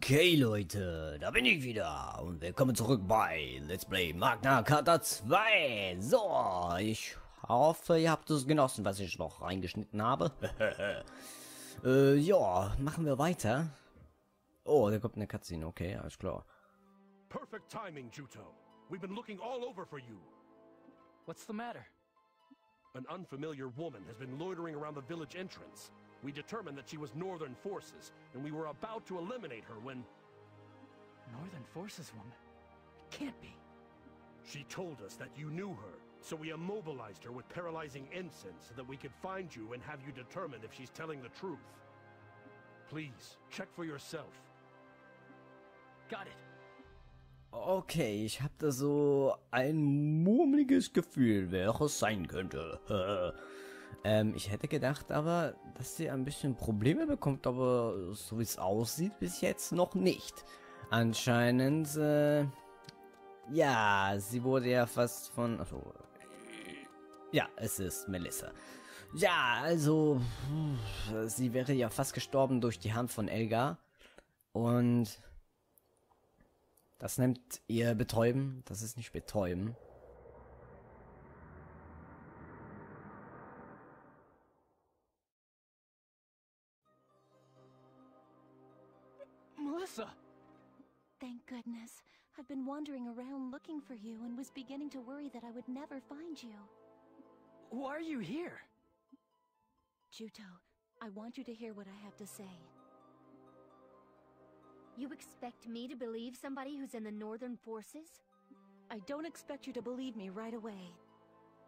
Okay, Leute, da bin ich wieder und willkommen zurück bei Let's Play Magna Carta 2. So, ich hoffe, ihr habt es genossen, was ich noch reingeschnitten habe. Ja, machen wir weiter. Oh, da kommt eine Cutscene, okay, alles klar. Perfect timing, Juto. We've been looking all over for you. What's the matter? An unfamiliar woman has been loitering around the village entrance. We determined that she was Northern Forces, and we were about to eliminate her when... Northern Forces woman? Can't be. She told us that you knew her, so we immobilized her with paralyzing incense so that we could find you and have you determine if she's telling the truth. Please, check for yourself. Got it. Okay, ich habe da so ein murmeliges Gefühl, wer es sein könnte. Ich hätte gedacht aber, dass sie ein bisschen Probleme bekommt, aber so wie es aussieht, bis jetzt noch nicht. Anscheinend, ja, sie wurde ja fast von... Achso, ja, es ist Melissa. Ja, also, sie wäre ja fast gestorben durch die Hand von Elgar. Und das nennt ihr Betäuben. Das ist nicht Betäuben. Melissa! Thank goodness. I've been wandering around looking for you and was beginning to worry that I would never find you. Why are you here? Juto, I want you to hear what I have to say. You expect me to believe somebody who's in the Northern Forces? I don't expect you to believe me right away,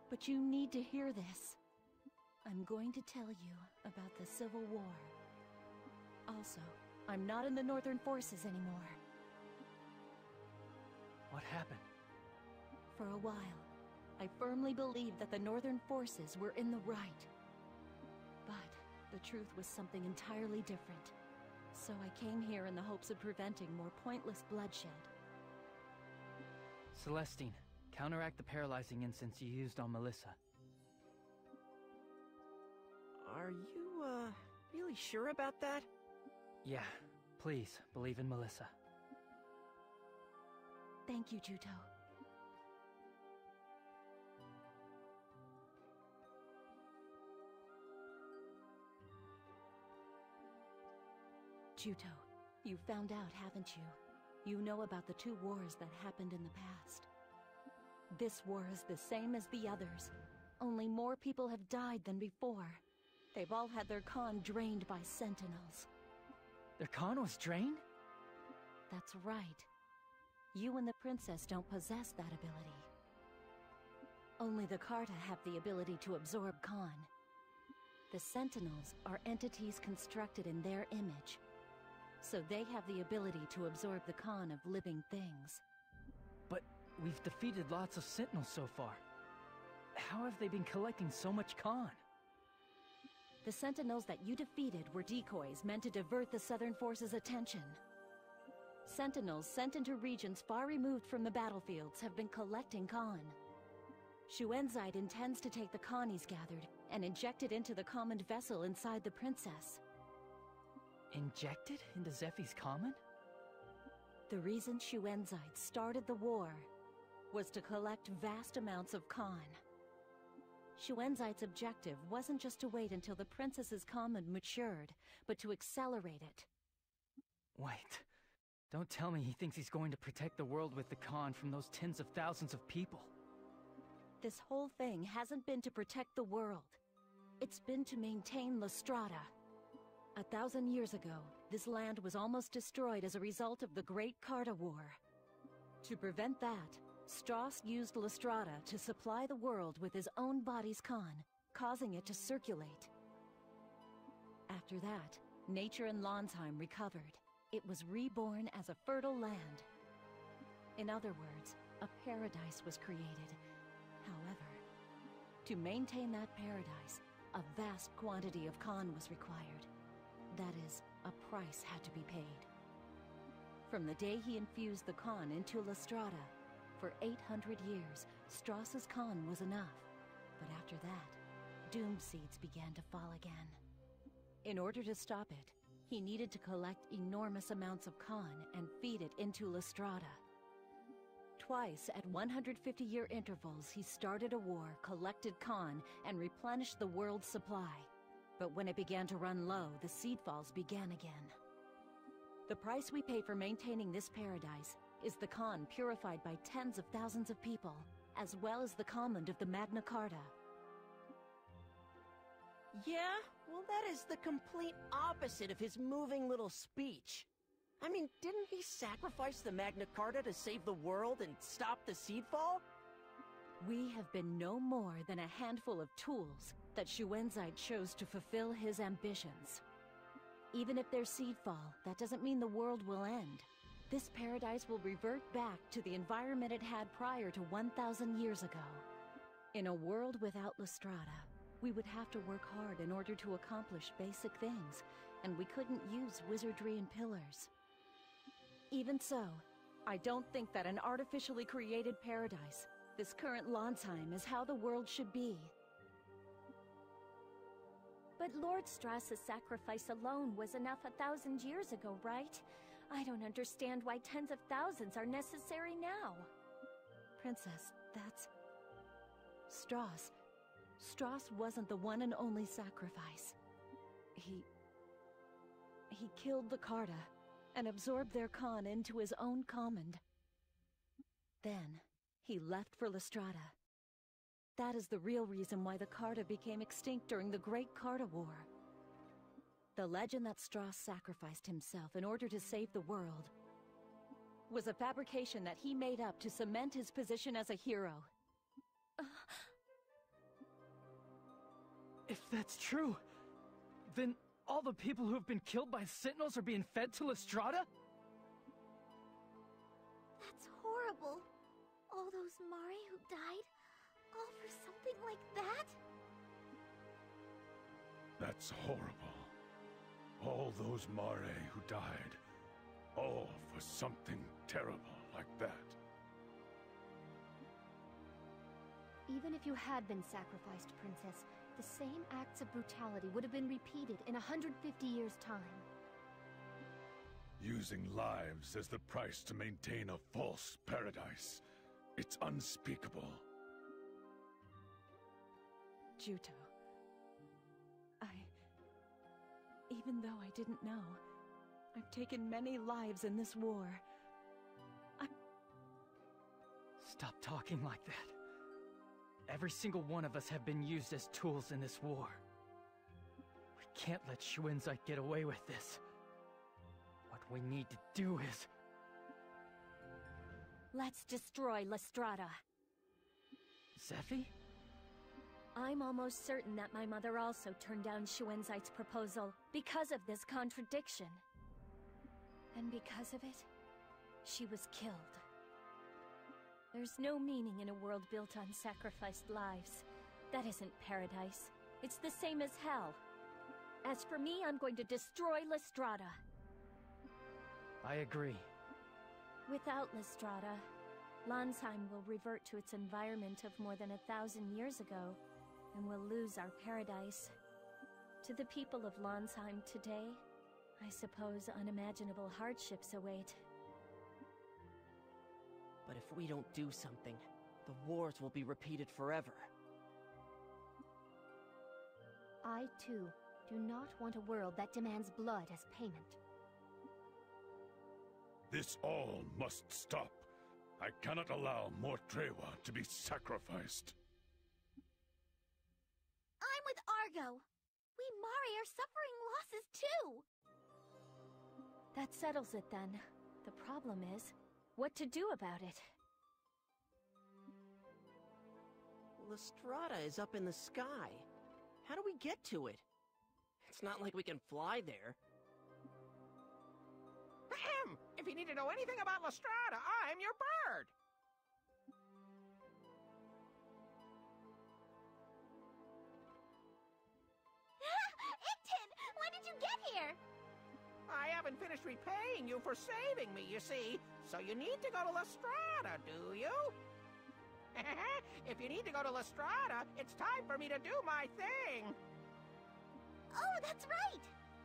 but you need to hear this. I'm going to tell you about the Civil War. Also, I'm not in the Northern Forces anymore. What happened? For a while, I firmly believed that the Northern Forces were in the right. But the truth was something entirely different. So I came here in the hopes of preventing more pointless bloodshed. Celestine, counteract the paralyzing incense you used on Melissa. Are you, really sure about that? Yeah, please, believe in Melissa. Thank you, Juto. Juto, you found out, haven't you? You know about the two wars that happened in the past. This war is the same as the others, only more people have died than before. They've all had their Khan drained by sentinels. Their Khan was drained? That's right. You and the princess don't possess that ability. Only the Carta have the ability to absorb Khan. The sentinels are entities constructed in their image, so they have the ability to absorb the Khan of living things. But we've defeated lots of sentinels so far. How have they been collecting so much Khan? The sentinels that you defeated were decoys meant to divert the Southern Forces' attention. Sentinels sent into regions far removed from the battlefields have been collecting Khan. Schuenzeit intends to take the Khan he's gathered and inject it into the common vessel inside the princess. Injected into Zephy's common? The reason Schuenzeit started the war was to collect vast amounts of Khan. Schuenzeit's objective wasn't just to wait until the princess's common matured, but to accelerate it. Wait. Don't tell me he thinks he's going to protect the world with the Khan from those tens of thousands of people. This whole thing hasn't been to protect the world. It's been to maintain Lestrada. 1,000 years ago, this land was almost destroyed as a result of the Great Carta War. To prevent that, Strauss used Lestrada to supply the world with his own body's Khan, causing it to circulate. After that, nature in Lonsheim recovered. It was reborn as a fertile land. In other words, a paradise was created. However, to maintain that paradise, a vast quantity of Khan was required. That is, a price had to be paid. From the day he infused the Khan into Lestrada, for 800 years, Strauss's Khan was enough. But after that, doom seeds began to fall again. In order to stop it, he needed to collect enormous amounts of Khan and feed it into Lestrada. Twice, at 150-year intervals, he started a war, collected Khan, and replenished the world's supply. But when it began to run low, the seedfalls began again. The price we pay for maintaining this paradise is the Khan purified by tens of thousands of people, as well as the comment of the Magna Carta. Yeah? Well, that is the complete opposite of his moving little speech. I mean, didn't he sacrifice the Magna Carta to save the world and stop the seedfall? We have been no more than a handful of tools that Schuenzeit chose to fulfill his ambitions. Even if there's seedfall, that doesn't mean the world will end. This paradise will revert back to the environment it had prior to 1,000 years ago. In a world without Lestrada, we would have to work hard in order to accomplish basic things, and we couldn't use wizardry and pillars. Even so, I don't think that an artificially created paradise, this current Landsheim, is how the world should be. But Lord Strauss's sacrifice alone was enough 1,000 years ago, right? I don't understand why tens of thousands are necessary now. Princess, that's... Strauss. Strauss wasn't the one and only sacrifice. He killed the Carta and absorbed their Khan into his own command. Then, he left for Lestrada. That is the real reason why the Carta became extinct during the Great Carta War. The legend that Strauss sacrificed himself in order to save the world was a fabrication that he made up to cement his position as a hero. If that's true, then all the people who have been killed by Sentinels are being fed to Lestrada? That's horrible. All those Mari who died, all for something like that? That's horrible. All those Mare who died, all for something terrible like that. Even if you had been sacrificed, Princess, the same acts of brutality would have been repeated in 150 years' time. Using lives as the price to maintain a false paradise. It's unspeakable. Juto. Even though I didn't know, I've taken many lives in this war. Stop talking like that. Every single one of us have been used as tools in this war. We can't let Schuenzeit get away with this. What we need to do is... Let's destroy Lestrada. Zephy? I'm almost certain that my mother also turned down Schuenzeit's proposal because of this contradiction. And because of it, she was killed. There's no meaning in a world built on sacrificed lives. That isn't paradise. It's the same as hell. As for me, I'm going to destroy Lestrada. I agree. Without Lestrada, Landsheim will revert to its environment of more than 1,000 years ago, and we'll lose our paradise. To the people of Landsheim today, I suppose unimaginable hardships await. But if we don't do something, the wars will be repeated forever. I, too, do not want a world that demands blood as payment. This all must stop. I cannot allow more Trewa to be sacrificed. I'm with Argo. We Mari are suffering losses too. That settles it then. The problem is, what to do about it? Lestrada is up in the sky. How do we get to it? It's not like we can fly there. Ahem! If you need to know anything about Lestrada, I'm your bird! Ictin! When did you get here? I haven't finished repaying you for saving me, you see. So you need to go to Lestrada, do you? If you need to go to Lestrada, it's time for me to do my thing. Oh, that's right!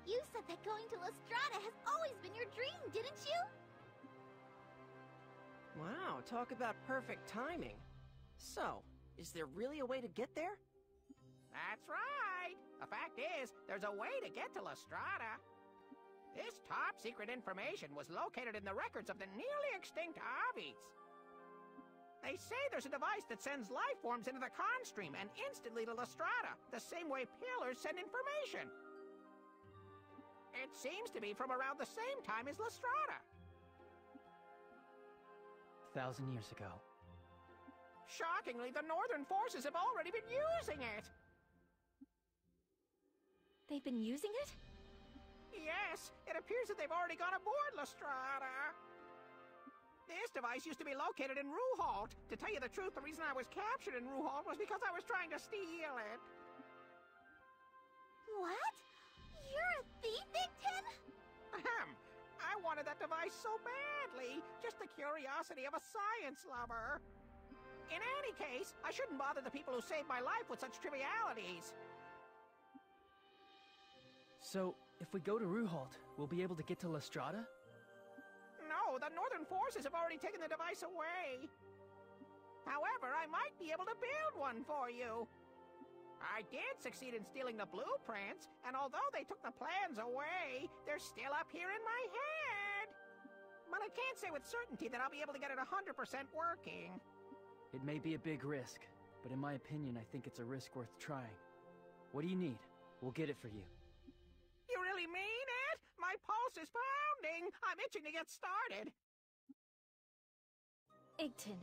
You said that going to Lestrada has always been your dream, didn't you? Wow, talk about perfect timing. So, is there really a way to get there? That's right. The fact is, there's a way to get to Lestrada. This top-secret information was located in the records of the nearly extinct Avis. They say there's a device that sends life forms into the con stream and instantly to Lestrada, the same way pillars send information. It seems to be from around the same time as Lestrada. 1,000 years ago. Shockingly, the Northern forces have already been using it. They've been using it? Yes, it appears that they've already gone aboard Lestrada. This device used to be located in Ruhalt. To tell you the truth, the reason I was captured in Ruhalt was because I was trying to steal it. What? You're a thief, Igton? Ahem. I wanted that device so badly. Just the curiosity of a science lover. In any case, I shouldn't bother the people who saved my life with such trivialities. So, if we go to Ruhalt, we'll be able to get to Lestrada? No, the Northern forces have already taken the device away. However, I might be able to build one for you. I did succeed in stealing the blueprints, and although they took the plans away, they're still up here in my head. But I can't say with certainty that I'll be able to get it 100% working. It may be a big risk, but in my opinion, I think it's a risk worth trying. What do you need? We'll get it for you. You really mean it? My pulse is pounding. I'm itching to get started. Igton,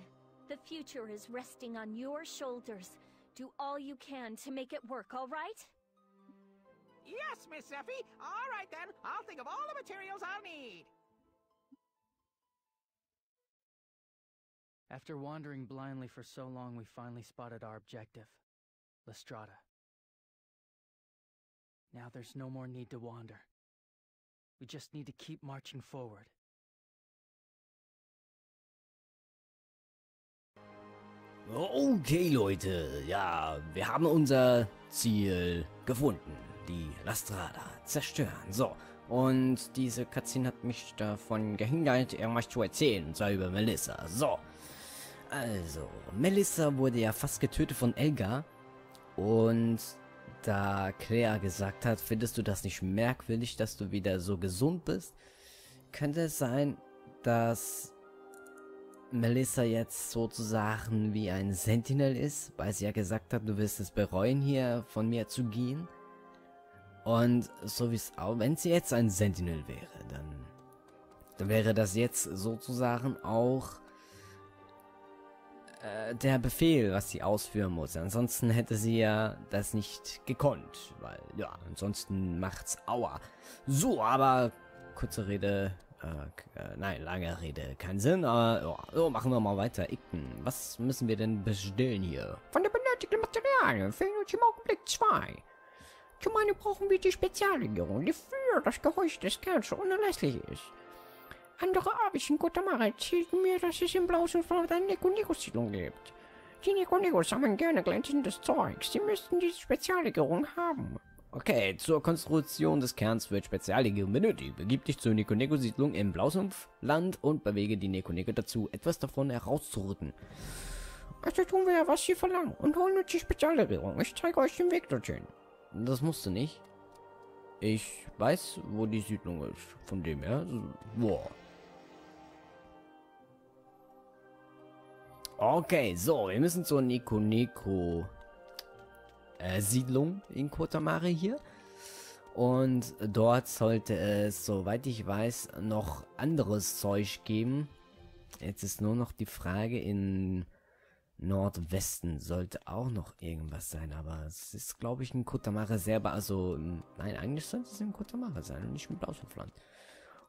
the future is resting on your shoulders. Do all you can to make it work, all right? Yes, Miss Zeffie. All right, then. I'll think of all the materials I'll need. After wandering blindly for so long, we finally spotted our objective, Lestrada. Now there's no more need to wander. We just need to keep marching forward. Okay, Leute, ja, wir haben unser Ziel gefunden. Die Lestrada zerstören. So, und diese Cutscene hat mich davon gehindert, irgendwas zu erzählen, und zwar über Melissa. So, also, Melissa wurde ja fast getötet von Elgar. Und da Claire gesagt hat, findest du das nicht merkwürdig, dass du wieder so gesund bist? Könnte es sein, dass Melissa jetzt sozusagen wie ein Sentinel ist, weil sie ja gesagt hat, du wirst es bereuen, hier von mir zu gehen. Und so wie es auch, wenn sie jetzt ein Sentinel wäre, dann wäre das jetzt sozusagen auch der Befehl, was sie ausführen muss. Ansonsten hätte sie ja das nicht gekonnt, weil, ja, ansonsten macht's Aua. So, aber kurze Rede, nein, lange Rede, keinen Sinn, aber ja, so, machen wir mal weiter. Igton, was müssen wir denn bestellen hier? Von der benötigten Materialien fehlen uns im Augenblick 2. Zum einen brauchen wir die Speziallegierung, die für das Gehäuse des Kerns so unerlässlich ist. Andere Abis in Kotamara erzählten mir, dass es im Blausundfland eine Nekonegos-Siedlung gibt. Die Nekonegos sammeln gerne glänzendes Zeug. Sie müssten diese Speziallegierung haben. Okay, zur Konstruktion des Kerns wird Speziallegierung benötigt. Begib dich zur Nekonego-Siedlung im Blausumpfland und bewege die Nekonego dazu, etwas davon herauszurücken. Also tun wir ja, was sie verlangen und holen uns die Speziallegierung. Ich zeige euch den Weg dorthin. Das musst du nicht. Ich weiß, wo die Siedlung ist. Von dem her, boah. Okay, so, wir müssen zur Nekoneko Siedlung in Kotamare hier. Und dort sollte es, soweit ich weiß, noch anderes Zeug geben. Jetzt ist nur noch die Frage, in Nordwesten sollte auch noch irgendwas sein, aber es ist, glaube ich, in Kotamare selber, also, nein, eigentlich sollte es in Kotamare sein und nicht im Blausumpfland.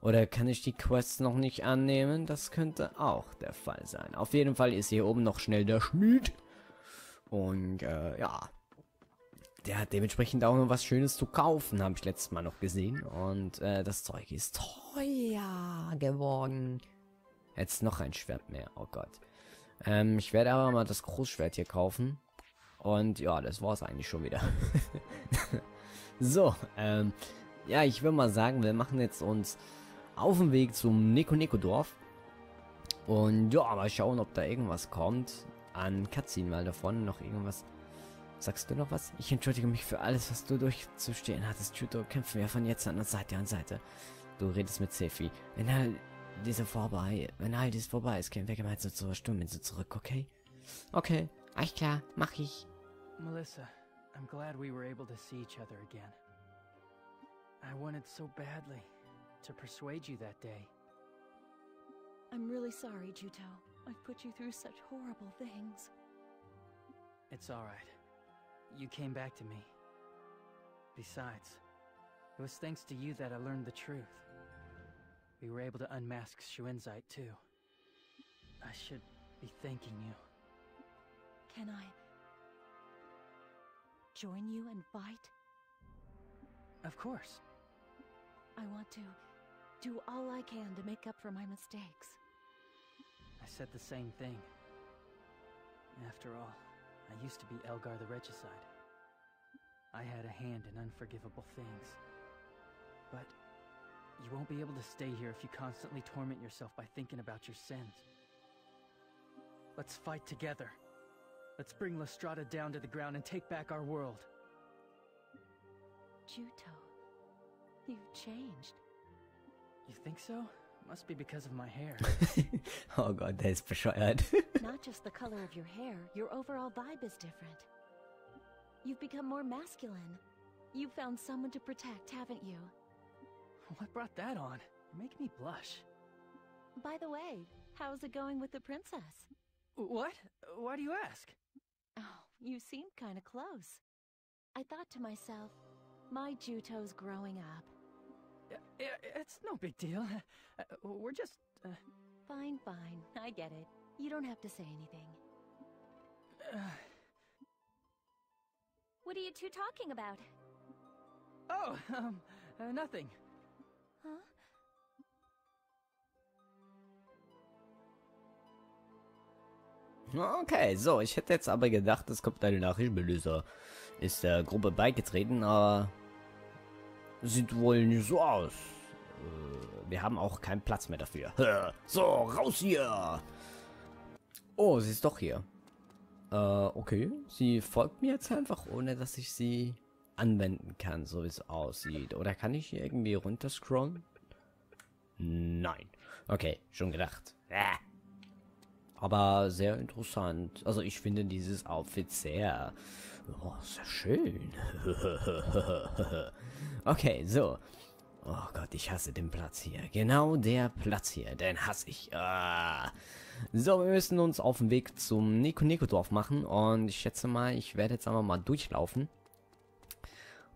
Oder kann ich die Quests noch nicht annehmen? Das könnte auch der Fall sein. Auf jeden Fall ist hier oben noch schnell der Schmied. Und, ja. Der hat dementsprechend auch noch was Schönes zu kaufen, habe ich letztes Mal noch gesehen. Und, das Zeug ist teuer geworden. Jetzt noch ein Schwert mehr, oh Gott. Ich werde aber mal das Großschwert hier kaufen. Und, ja, das war's eigentlich schon wieder. So, ja, ich würde mal sagen, wir machen jetzt uns auf den Weg zum Neko-Neko-Dorf. Und ja, mal schauen, ob da irgendwas kommt an Cutscene, weil da vorne noch irgendwas... Sagst du noch was? Ich entschuldige mich für alles, was du durchzustehen hattest. Judo, kämpfen wir von jetzt an Seite an Seite. Du redest mit Sefi. Wenn all dies vorbei ist, kehren wir gemeinsam zur Sturminsel zurück, okay? Okay, alles klar, mach ich. Melissa, I'm glad we were able to see each other again. I wanted so badly to persuade you that day. I'm really sorry, Juto. I've put you through such horrible things. It's all right. You came back to me. Besides, it was thanks to you that I learned the truth. We were able to unmask Schuenzeit too. I should be thanking you. Can I join you and fight? Of course. I want to do all I can to make up for my mistakes. I said the same thing. After all, I used to be Elgar the Regicide. I had a hand in unforgivable things. But you won't be able to stay here if you constantly torment yourself by thinking about your sins. Let's fight together. Let's bring Lestrada down to the ground and take back our world. Juto, you've changed. You think so? Must be because of my hair. Oh Gott, der ist bescheuert. Not just the color of your hair, your overall vibe is different. You've become more masculine. You've found someone to protect, haven't you? What brought that on? You make me blush. By the way, how's it going with the princess? What? Why do you ask? Oh, you seem kind of close. I thought to myself, my Juto's growing up. It's no big deal. We're just... Fine, fine. I get it. You don't have to say anything. What are you two talking about? Oh, nothing. Huh? Okay, so, ich hätte jetzt aber gedacht, es kommt eine Nachricht. Melissa ist der Gruppe beigetreten, aber sieht wohl nicht so aus. Wir haben auch keinen Platz mehr dafür. So, raus hier! Oh, sie ist doch hier. Okay. Sie folgt mir jetzt einfach, ohne dass ich sie anwenden kann, so wie es aussieht. Oder kann ich hier irgendwie runterscrollen? Nein. Okay, schon gedacht. Aber sehr interessant. Also ich finde dieses Outfit sehr... Oh, sehr schön. Okay, so. Oh Gott, ich hasse den Platz hier. Genau der Platz hier, den hasse ich. So, wir müssen uns auf den Weg zum Neko-Neko-Dorf machen. Und ich schätze mal, ich werde jetzt einfach mal durchlaufen.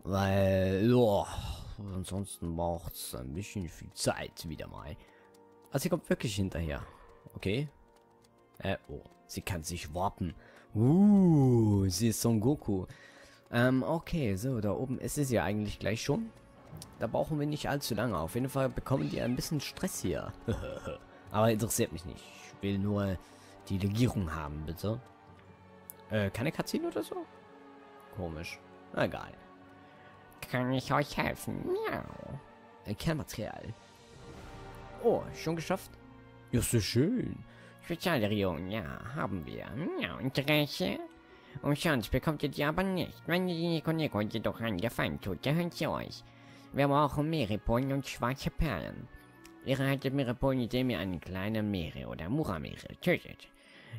Weil, ja, ansonsten braucht es ein bisschen viel Zeit wieder mal. Also sie kommt wirklich hinterher. Okay. Oh, sie kann sich warpen. Sie ist Son Goku. Okay, so, da oben ist es ja eigentlich gleich schon. Da brauchen wir nicht allzu lange. Auf jeden Fall bekommen die ein bisschen Stress hier. Aber interessiert mich nicht. Ich will nur die Legierung haben, bitte. Keine Cutscene oder so? Komisch. Egal. Kann ich euch helfen? Miau. Kernmaterial. Oh, schon geschafft? Ja, so schön. Spezialregion, ja, haben wir. Ja, Interesse? Umsonst bekommt ihr die aber nicht. Wenn ihr die Neko-Neko jedoch einen Gefallen tut, gehört sie euch. Wir brauchen Meerepolen und schwarze Perlen. Ihr erhaltet Meerepolen, indem ihr eine kleine Meere oder Murameere tötet.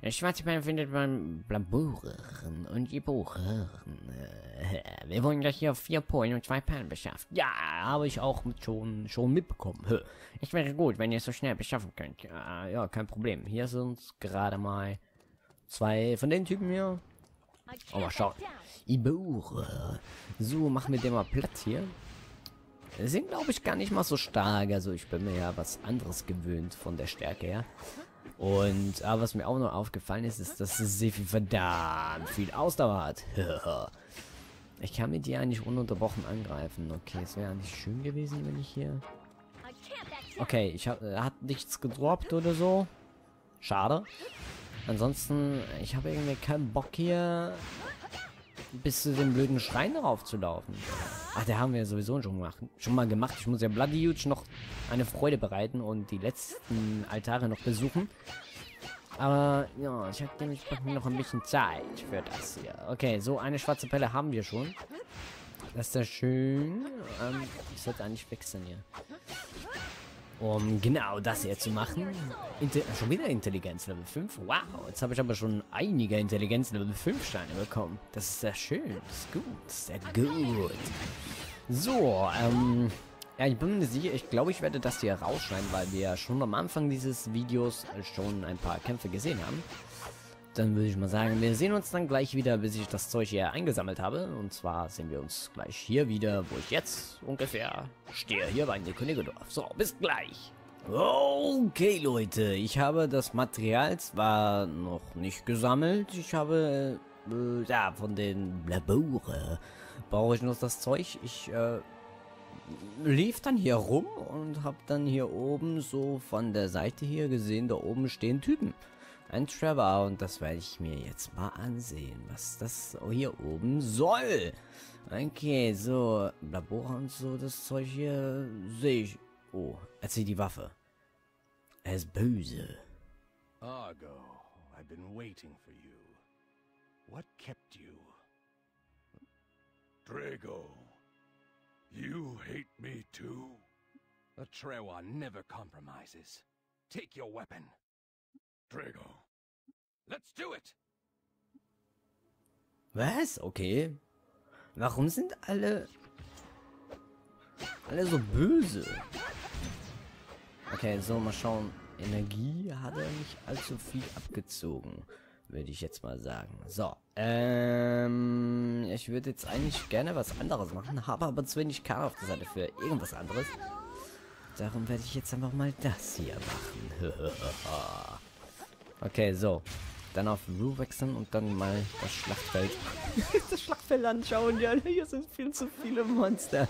Schwarze Perlen findet man Blaburen und Iburen. Wir wollen, dass ihr 4 Polen und 2 Perlen beschafft. Ja, habe ich auch schon mitbekommen. Es wäre gut, wenn ihr es so schnell beschaffen könnt. Ja, kein Problem. Hier sind gerade mal 2 von den Typen hier. Oh, mal schauen. Ibure. So, machen wir den mal Platz hier. Die sind, glaube ich, gar nicht mal so stark. Also ich bin mir ja was anderes gewöhnt von der Stärke her. Und aber was mir auch noch aufgefallen ist, ist, dass sie verdammt viel Ausdauer hat. Ich kann mit ihr eigentlich ununterbrochen angreifen. Okay, es wäre eigentlich schön gewesen, wenn ich hier... Okay, er hat nichts gedroppt oder so. Schade. Ansonsten, ich habe irgendwie keinen Bock hier bis zu dem blöden Schrein darauf zu laufen. Ach, der haben wir sowieso schon mal gemacht. Ich muss ja Bloody Huge noch eine Freude bereiten und die letzten Altare noch besuchen. Aber ja, ich habe dementsprechend noch ein bisschen Zeit für das hier. Okay, so eine schwarze Pelle haben wir schon. Das ist ja schön. Ich sollte eigentlich wechseln hier. Um genau das hier zu machen. Schon wieder Intelligenz Level 5. Wow, jetzt habe ich aber schon einige Intelligenz Level 5 Steine bekommen. Das ist sehr schön. Das ist gut. Sehr gut. So, ja, ich bin mir nicht sicher. Ich glaube, ich werde das hier rausschneiden, weil wir schon am Anfang dieses Videos schon ein paar Kämpfe gesehen haben. Dann würde ich mal sagen, wir sehen uns dann gleich wieder, bis ich das Zeug hier eingesammelt habe. Und zwar sehen wir uns gleich hier wieder, wo ich jetzt ungefähr stehe, hier bei Königsdorf. So, bis gleich. Okay, Leute, ich habe das Material zwar noch nicht gesammelt. Ich habe, ja, von den Labore brauche ich noch das Zeug. Ich, lief dann hier rum und habe dann hier oben so von der Seite hier gesehen, da oben stehen Typen. Ein Trevor, und das werde ich mir jetzt mal ansehen, was das hier oben soll. Okay, so, Labor und so, das Zeug hier sehe ich. Oh, er zieht die Waffe. Er ist böse. Argo, I've been waiting for you. What kept you? Drago, you hate me too? The Trewa never compromises. Take your weapon. Drago. Let's do it! Was? Okay. Warum sind alle so böse? Okay, so, mal schauen. Energie hat er nicht allzu viel abgezogen, würde ich jetzt mal sagen. So, ich würde jetzt eigentlich gerne was anderes machen, habe aber zu wenig Karten auf der Seite für irgendwas anderes. Darum werde ich jetzt einfach mal das hier machen. Okay, so. Dann auf Rue wechseln und dann mal das Schlachtfeld. Das Schlachtfeld anschauen. Ja, hier sind viel zu viele Monster.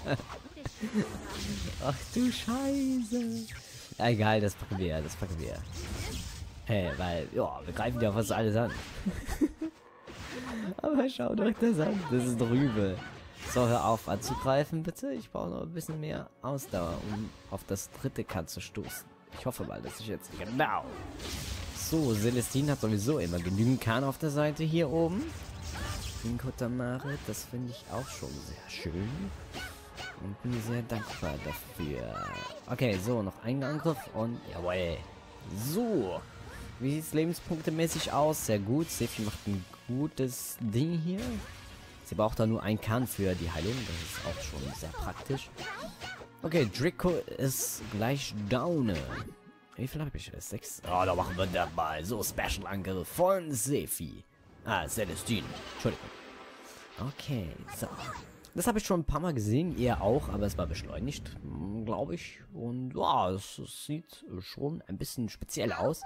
Ach du Scheiße. Ja, egal, das packen wir. Hey, weil, ja, wir greifen ja fast alles an. Aber schaut euch das an. Das ist doch übel. So, hör auf anzugreifen, bitte. Ich brauche noch ein bisschen mehr Ausdauer, um auf das dritte Kant zu stoßen. Ich hoffe mal, dass ich jetzt... Genau. So, Celestine hat sowieso immer genügend Kahn auf der Seite hier oben. Tamare, das finde ich auch schon sehr schön. Und bin sehr dankbar dafür. Okay, so, noch ein Angriff und jawohl. So, wie sieht es lebenspunktemäßig aus? Sehr gut. Sefi macht ein gutes Ding hier. Sie braucht da nur einen Kahn für die Heilung. Das ist auch schon sehr praktisch. Okay, Draco ist gleich down. Wie viel habe ich? 6. Oh, da machen wir dabei. So, Special-Angriff von Sefi. Ah, Celestine. Entschuldigung. Okay, so. Das habe ich schon ein paar Mal gesehen. Ihr auch, aber es war beschleunigt, glaube ich. Und ja, es sieht schon ein bisschen speziell aus.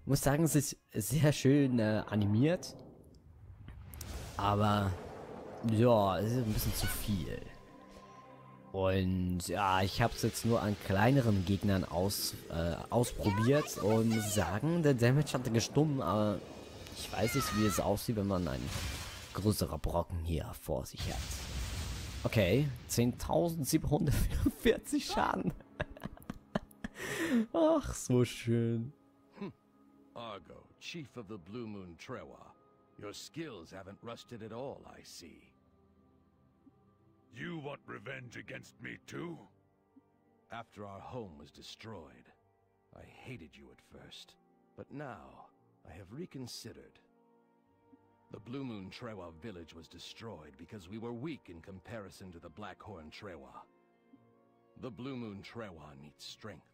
Muss sagen, es ist sehr schön animiert. Aber ja, es ist ein bisschen zu viel. Und ja, ich habe es jetzt nur an kleineren Gegnern ausprobiert und muss sagen, der Damage hatte gestummt, aber ich weiß nicht, wie es aussieht, wenn man ein größerer Brocken hier vor sich hat. Okay, 10.744 Schaden. Ach, so schön. Argo, Chief of the Blue Moon Trewa. Your skills haven't rusted at all, I see. You want revenge against me too? After our home was destroyed, I hated you at first. But now, I have reconsidered. The Blue Moon Trewa village was destroyed because we were weak in comparison to the Blackhorn Trewa. The Blue Moon Trewa needs strength,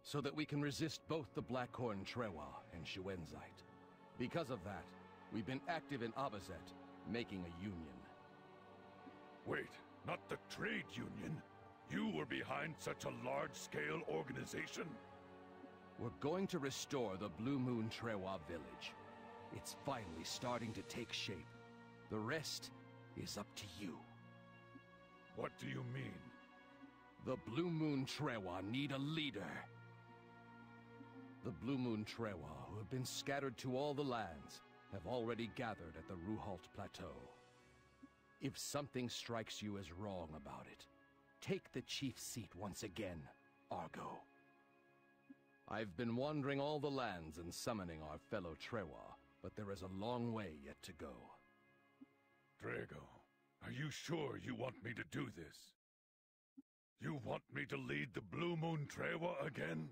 so that we can resist both the Blackhorn Trewa and Schuenzeit. Because of that, we've been active in Abazet, making a union. Wait, not the trade union? You were behind such a large-scale organization? We're going to restore the Blue Moon Trewa village. It's finally starting to take shape. The rest is up to you. What do you mean? The Blue Moon Trewa need a leader. The Blue Moon Trewa, who have been scattered to all the lands, have already gathered at the Ruhalt Plateau. If something strikes you as wrong about it, take the chief's seat once again, Argo. I've been wandering all the lands and summoning our fellow Trewa, but there is a long way yet to go. Drago, are you sure you want me to do this? You want me to lead the Blue Moon Trewa again?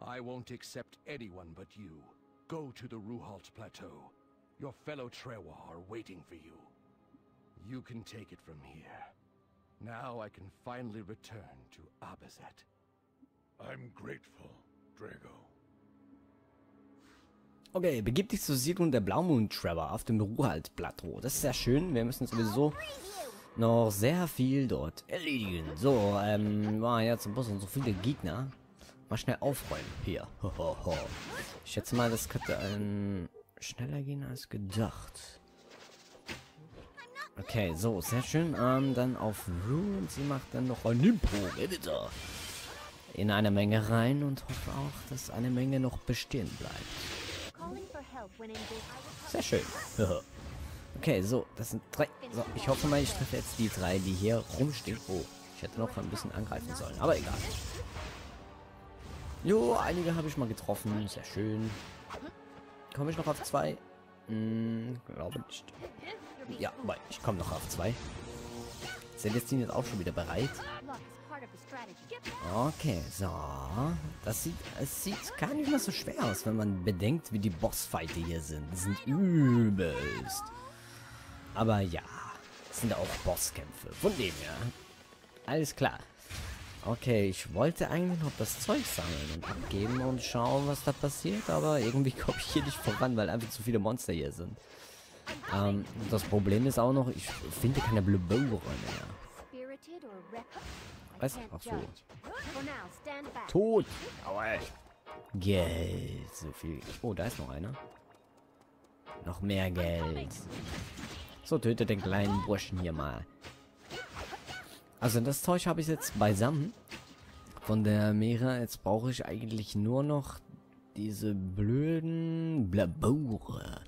I won't accept anyone but you. Go to the Ruhalt Plateau. Your fellow Trewa are waiting for you. You can take it from here. Now I can finally return to Abazet. I'm grateful, Drago. Okay, begib dich zur Siedlung der Blaumoon Trevor auf dem Ruhalt-Plateau. Das ist sehr schön. Wir müssen sowieso noch sehr viel dort erledigen. So, war ja zum Boss und so viele Gegner. Mal schnell aufräumen. Hier. Ich schätze mal, das könnte schneller gehen als gedacht. Okay, so, sehr schön. Dann auf Rue und sie macht dann noch ein Impro-Editor in eine Menge rein und hoffe auch, dass eine Menge noch bestehen bleibt. Sehr schön. Okay, so, das sind 3. So, ich hoffe mal, ich treffe jetzt die 3, die hier rumstehen. Oh, ich hätte noch ein bisschen angreifen sollen, aber egal. Jo, einige habe ich mal getroffen. Sehr schön. Komme ich noch auf 2? Glaube nicht. Ja, aber ich komme noch auf 2. Celestine ist auch schon wieder bereit. Okay, so. Es sieht gar nicht mehr so schwer aus, wenn man bedenkt, wie die Bossfighter hier sind. Die sind übelst. Aber ja, es sind auch Bosskämpfe. Von dem her. Alles klar. Okay, ich wollte eigentlich noch das Zeug sammeln und abgeben und schauen, was da passiert. Aber irgendwie komme ich hier nicht voran, weil einfach zu viele Monster hier sind. Das Problem ist auch noch, ich finde keine Blubore mehr. Was? Ach so. Tot! Aua. Geld. So viel. Oh, da ist noch einer. Noch mehr Geld. So, töte den kleinen Burschen hier mal. Also das Zeug habe ich jetzt beisammen. Von der Meere. Jetzt brauche ich eigentlich nur noch diese blöden Blabore.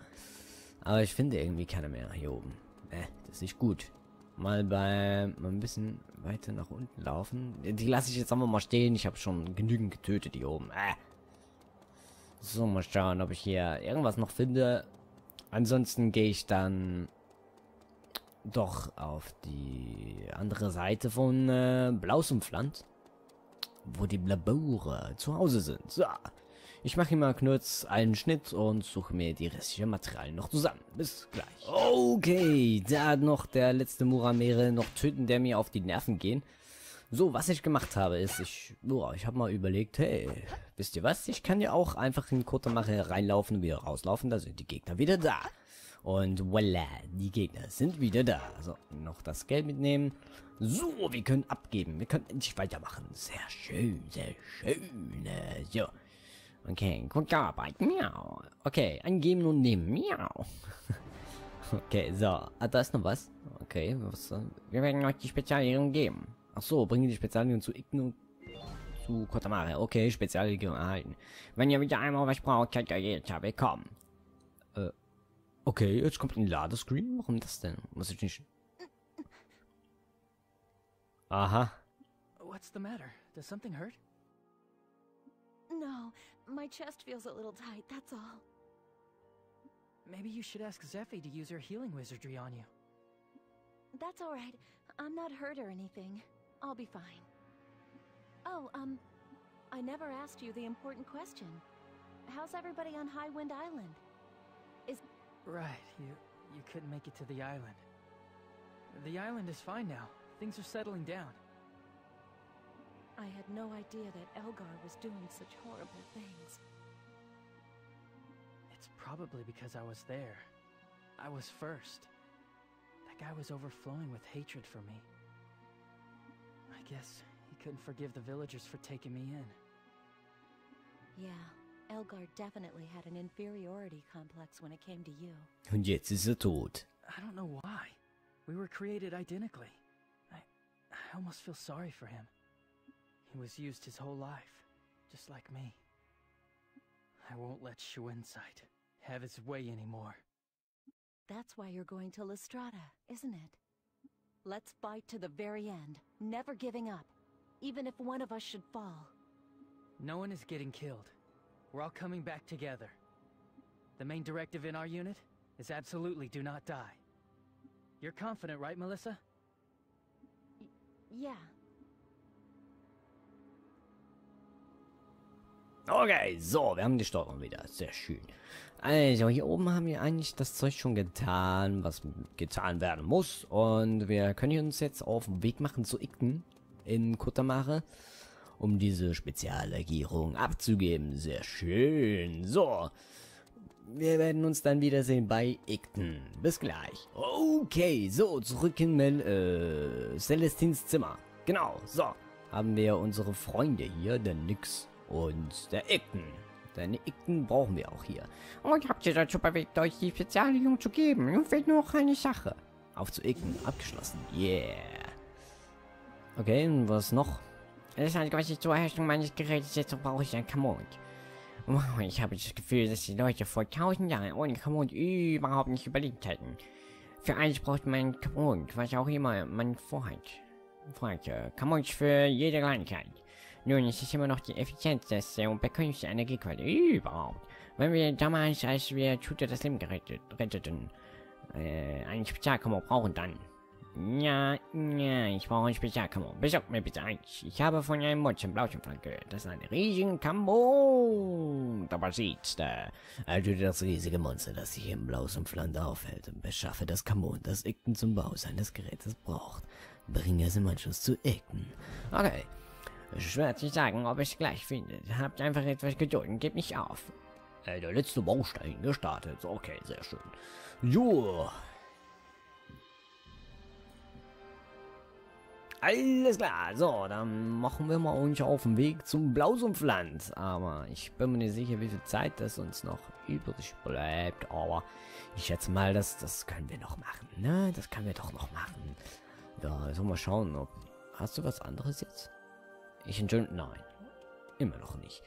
Aber ich finde irgendwie keine mehr hier oben. Das ist nicht gut. Mal ein bisschen weiter nach unten laufen. Die lasse ich jetzt einfach mal stehen. Ich habe schon genügend getötet hier oben. So, mal schauen, ob ich hier irgendwas noch finde. Ansonsten gehe ich dann doch auf die andere Seite von Blausumfland, wo die Blabore zu Hause sind. So, ich mache hier mal kurz einen Schnitt und suche mir die restlichen Materialien noch zusammen. Bis gleich. Okay, da hat noch der letzte Muramere noch töten, der mir auf die Nerven gehen. So, was ich gemacht habe, ist, ich habe mal überlegt, hey, wisst ihr was? Ich kann ja auch einfach in Kotamare reinlaufen und wieder rauslaufen, da sind die Gegner wieder da. Und voila, die Gegner sind wieder da. So, noch das Geld mitnehmen. So, wir können abgeben. Wir können endlich weitermachen. Sehr schön, sehr schön. So. Okay, gute Arbeit. Miau. Okay, angeben und nehmen. Miau. Okay, so. Ah, da ist noch was. Okay, was? Wir werden euch die Spezialierung geben. Ach so, bringen die Spezialierung zu Igno zu Kotamare. Okay, Spezialierung erhalten. Wenn ihr wieder einmal was braucht, könnt ihr jederzeit bekommen. Okay, jetzt kommt ein Ladescreen. Warum das denn? Muss ich nicht... Aha. What's the matter? Does something hurt? No, my chest feels a little tight, that's all. Maybe you should ask Zephy to use her healing wizardry on you. That's all right. I'm not hurt or anything. I'll be fine. Oh, I never asked you the important question. How's everybody on Highwind Island? Right, you couldn't make it to the island. The island is fine now. Things are settling down. I had no idea that Elgar was doing such horrible things. It's probably because I was there. I was first. That guy was overflowing with hatred for me. I guess he couldn't forgive the villagers for taking me in. Yeah, Elgar definitely had an inferiority complex when it came to you. Und jetzt ist er tot. I don't know why. We were created identically. I almost feel sorry for him. He was used his whole life, just like me. I won't let Schuenzeit have his way anymore. That's why you're going to Lestrada, isn't it? Let's fight to the very end, never giving up, even if one of us should fall. No one is getting killed. We're all coming back together. The main directive in our unit is absolutely do not die. You're confident, right, Melissa? Yeah. Okay, so, wir haben die Steuerung wieder. Sehr schön. Also, hier oben haben wir eigentlich das Zeug schon getan, was getan werden muss. Und wir können uns jetzt auf den Weg machen zu Ikten in Kotamare, um diese Speziallegierung abzugeben. Sehr schön. So, wir werden uns dann wiedersehen bei Ikten. Bis gleich. Okay, so, zurück in Celestins Zimmer. Genau, so, haben wir unsere Freunde hier, der Nix und der Ikten. Denn Ikten brauchen wir auch hier. Und habt ihr dazu bewegt, euch die Speziallegierung zu geben? Nun fehlt nur noch eine Sache. Auf zu Ikten. Abgeschlossen. Yeah. Okay, und was noch? Das heißt, was ich zur Herstellung meines Gerätes jetzt brauche ich ein Kommod. Ich habe das Gefühl, dass die Leute vor 1000 Jahren ohne Kommod überhaupt nicht überlebt hätten. Für alles braucht man ein Kommod, was auch immer man vorhat. Kommod für jede Kleinigkeit. Nun, es ist immer noch die effizienteste und bekömmlichste Energiequelle überhaupt. Wenn wir damals, als wir Shooter das Leben retteten, einen Spezialkommod brauchen, dann... Ja, ich brauche einen Spezialkommod. Besorgt mir bitte eins. Ich habe von einem Monster im Blauschenfland gehört. Das ist ein riesigen Kommod. Aber sieht's da. Also das riesige Monster, das sich im Blauschenfland aufhält, und beschaffe das Kommod, das Ikten zum Bau seines Gerätes braucht. Bringe es im Anschluss zu Ikten. Okay. Schwer zu sagen, ob ich es gleich finde. Habt einfach etwas Geduld und gebt nicht auf. Der letzte Baustein gestartet. Okay, sehr schön. Jo. Alles klar. So, dann machen wir mal uns auf den Weg zum Blausumpfland. Aber ich bin mir nicht sicher, wie viel Zeit das uns noch übrig bleibt. Aber ich schätze mal, das können wir noch machen. Ne? Das können wir doch noch machen. Ja, sollen wir schauen, ob... Hast du was anderes jetzt? Ich entschuldige, nein, immer noch nicht.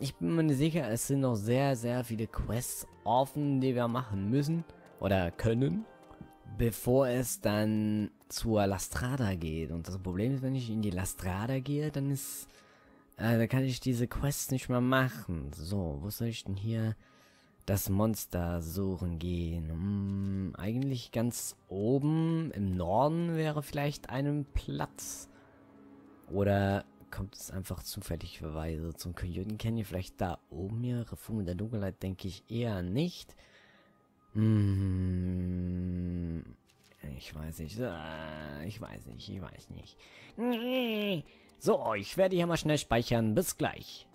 Ich bin mir nicht sicher, es sind noch sehr, sehr viele Quests offen, die wir machen müssen oder können, bevor es dann zur Lastrada geht. Und das Problem ist, wenn ich in die Lastrada gehe, dann ist, da kann ich diese Quests nicht mehr machen. So, wo soll ich denn hier das Monster suchen gehen? Eigentlich ganz oben im Norden wäre vielleicht ein Platz. Oder kommt es einfach zufälligerweise zum Coyote Canyon? Vielleicht da oben hier? Reform der Dunkelheit denke ich eher nicht. Ich weiß nicht. Ich weiß nicht. So, ich werde hier mal schnell speichern. Bis gleich.